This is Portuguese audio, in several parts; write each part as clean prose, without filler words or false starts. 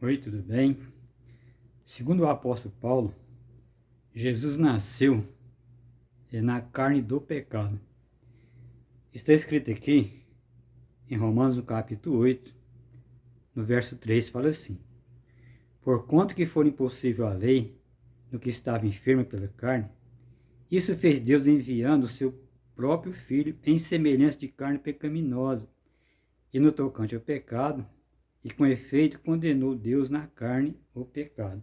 Oi, tudo bem? Segundo o apóstolo Paulo, Jesus nasceu na carne do pecado. Está escrito aqui em Romanos, no capítulo 8, no verso 3, fala assim: Porquanto que for impossível a lei, no que estava enferma pela carne, isso fez Deus enviando o seu próprio Filho em semelhança de carne pecaminosa, e no tocante ao pecado, e com efeito condenou Deus na carne o pecado.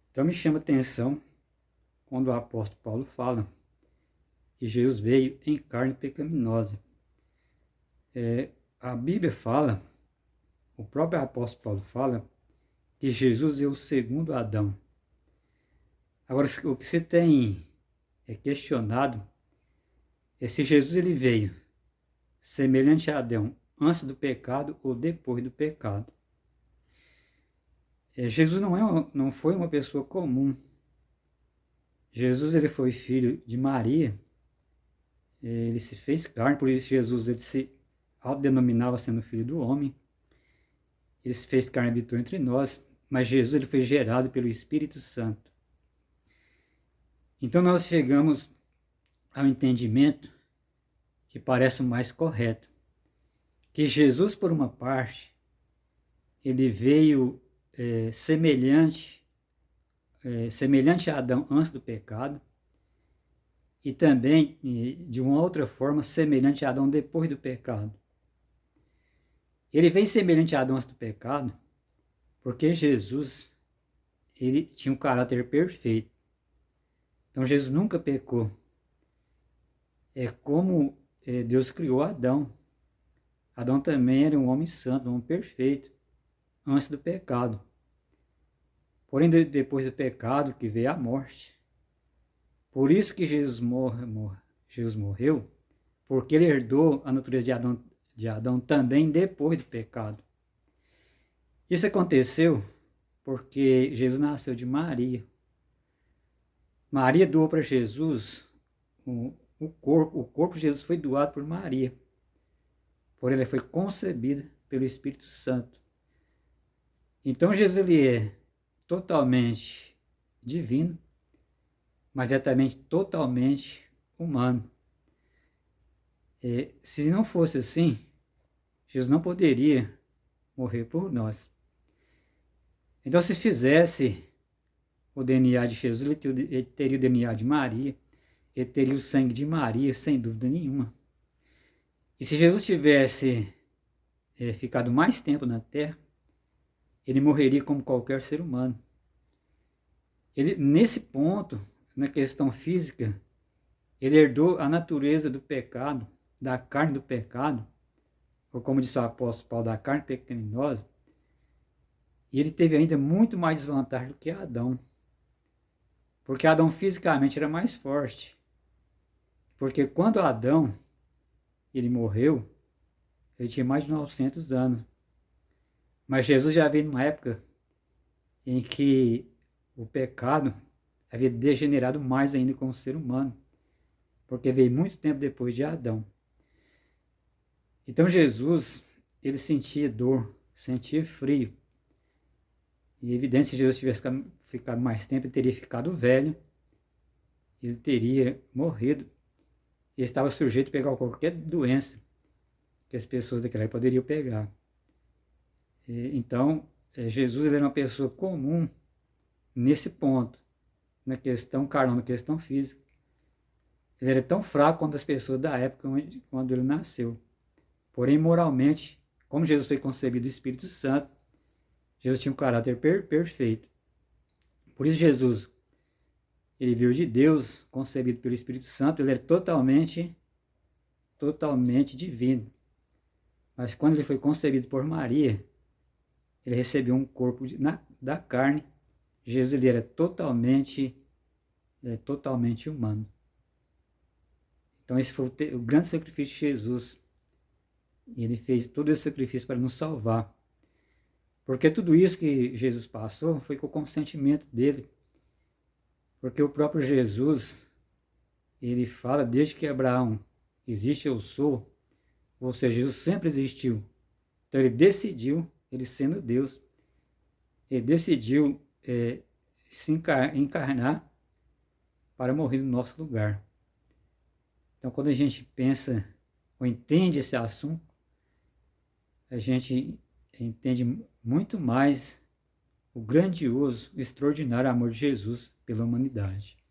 Então me chama a atenção quando o apóstolo Paulo fala que Jesus veio em carne pecaminosa. A Bíblia fala, o próprio apóstolo Paulo fala, que Jesus é o segundo Adão. Agora, o que se tem questionado é se Jesus ele veio semelhante a Adão antes do pecado ou depois do pecado. Jesus não foi uma pessoa comum. Jesus ele foi filho de Maria, ele se fez carne, por isso Jesus ele se autodenominava sendo filho do homem. Ele se fez carne e habitou entre nós, mas Jesus ele foi gerado pelo Espírito Santo. Então nós chegamos ao entendimento que parece o mais correto, que Jesus, por uma parte, ele veio semelhante a Adão antes do pecado, e também, de uma outra forma, semelhante a Adão depois do pecado. Ele veio semelhante a Adão antes do pecado, porque Jesus ele tinha um caráter perfeito. Então Jesus nunca pecou. É como Deus criou Adão. Adão também era um homem santo, um homem perfeito, antes do pecado. Porém, depois do pecado que veio a morte. Por isso que Jesus morreu, porque ele herdou a natureza de Adão também depois do pecado. Isso aconteceu porque Jesus nasceu de Maria. Maria doou para Jesus o corpo de Jesus foi doado por Maria. Porém, ele foi concebida pelo Espírito Santo. Então, Jesus ele é totalmente divino, mas é também totalmente humano. Se não fosse assim, Jesus não poderia morrer por nós. Então, se fizesse o DNA de Jesus, ele teria o DNA de Maria, ele teria o sangue de Maria, sem dúvida nenhuma. E se Jesus tivesse ficado mais tempo na Terra, ele morreria como qualquer ser humano. Ele, nesse ponto, na questão física, ele herdou a natureza do pecado, da carne do pecado, ou como disse o apóstolo Paulo, da carne pecaminosa, e ele teve ainda muito mais desvantagem do que Adão. Porque Adão fisicamente era mais forte. Porque quando Adão ele morreu, ele tinha mais de 900 anos. Mas Jesus já veio numa época em que o pecado havia degenerado mais ainda como ser humano, porque veio muito tempo depois de Adão. Então Jesus, ele sentia dor, sentia frio. E é evidente, se Jesus tivesse ficado mais tempo, ele teria ficado velho, ele teria morrido, e estava sujeito a pegar qualquer doença que as pessoas daquela época poderiam pegar. Então, Jesus ele era uma pessoa comum nesse ponto, na questão carnal, na questão física. Ele era tão fraco quanto as pessoas da época quando ele nasceu. Porém, moralmente, como Jesus foi concebido do Espírito Santo, Jesus tinha um caráter perfeito. Por isso Jesus, ele veio de Deus, concebido pelo Espírito Santo, ele era totalmente divino. Mas quando ele foi concebido por Maria, ele recebeu um corpo da carne. Jesus ele era totalmente humano. Então esse foi o grande sacrifício de Jesus. Ele fez todo esse sacrifício para nos salvar. Porque tudo isso que Jesus passou foi com o consentimento dele. Porque o próprio Jesus, ele fala, desde que Abraão existe, eu sou. Ou seja, Jesus sempre existiu. Então ele decidiu, ele sendo Deus, ele decidiu se encarnar para morrer no nosso lugar. Então, quando a gente pensa ou entende esse assunto, a gente entende muito mais o grandioso, o extraordinário amor de Jesus pela humanidade.